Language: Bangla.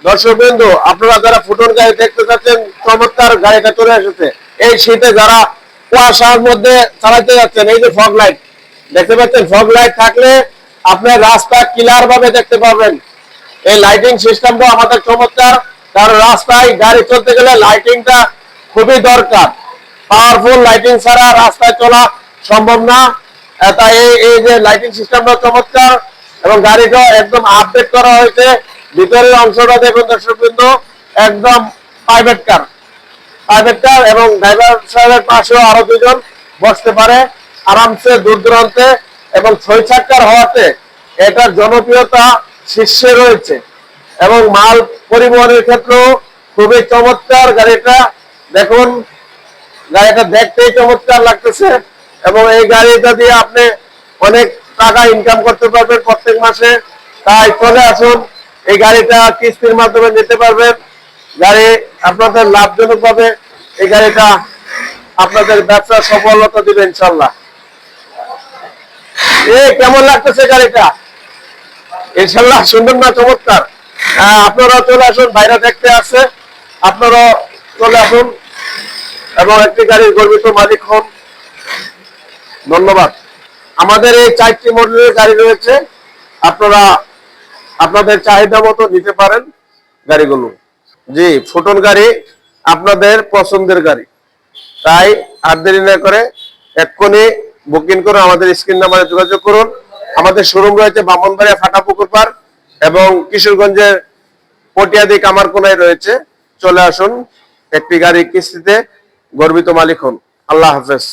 দর্শক বিন্দু, আপনারা যারা ফুটন গাড়ি দেখতে চাচ্ছেন, চমৎকার গাড়িটা চলে এসেছে। এই শীতে যারা কুয়াশার মধ্যে চালাতে যাচ্ছেন, এই যে ফগ লাইট দেখতে পাচ্ছেন, ফগ লাইট থাকলে আপনার রাস্তা ক্লিয়ার ভাবে দেখতে পাবেন। এই লাইটিং সিস্টেমটা আমাদের চমৎকার, কারণ রাস্তায় গাড়ি চলতে গেলে লাইটিংটা খুবই দরকার। পাওয়ারফুল লাইটিং ছাড়া রাস্তায় চলা সম্ভব না। তাই এই যে লাইটিং সিস্টেমটা চমৎকার এবং গাড়িটা একদম আপডেট করা হয়েছে। ভিতরের অংশটা দেখুন দর্শকবৃন্দ, একদম প্রাইভেট কার এবং ড্রাইভার সাহেবের পাশেও আরো দুজন বসতে পারে আরামসে দূর দূরান্তে, এবং 6 চাকার হওয়াতে এটার জনপ্রিয়তা শীর্ষে রয়েছে এবং মাল পরিবহনের ক্ষেত্রেও খুবই চমৎকার গাড়িটা। দেখুন, গাড়িটা দেখতেই চমৎকার লাগতেছে এবং এই গাড়িটা দিয়ে আপনি অনেক টাকা ইনকাম করতে পারবেন প্রত্যেক মাসে। তাই চলে আসুন, এই গাড়িটা কিস্তির মাধ্যমে নিতে পারবেন। গাড়ি আপনাদের লাভজনক ভাবে এই গাড়িটা আপনাদের ব্যবসা সফলতা দিবে ইনশাল্লাহ। কেমন লাগতেছে গাড়িটা? ইনশাল্লাহ সুন্দর না চমৎকার? আপনারা চলে আসুন, বাইরে দেখতে আসছে, আপনারা চলে আসুন এবং একটি গাড়ির গর্বিত মালিক হন। ধন্যবাদ। আমাদের এই 4টি মডেলের গাড়ি রয়েছে, আপনারা আপনাদের চাহিদা মতো নিতে পারেন গাড়িগুলো। জি, ফুটন গাড়ি আপনাদের পছন্দের গাড়ি, তাই আর দেরি না করে এক্ষুনি বুকিং করে আমাদের স্ক্রিন নাম্বারে যোগাযোগ করুন। আমাদের শোরুম রয়েছে ব্রাহ্মণবাড়িয়া ফাটাপুকুর পার এবং কিশোরগঞ্জের পটিয়াদি কামারকোনায় রয়েছে। চলে আসুন, একটি গাড়ি কিস্তিতে গর্বিত মালিক হন। আল্লাহ হাফেজ।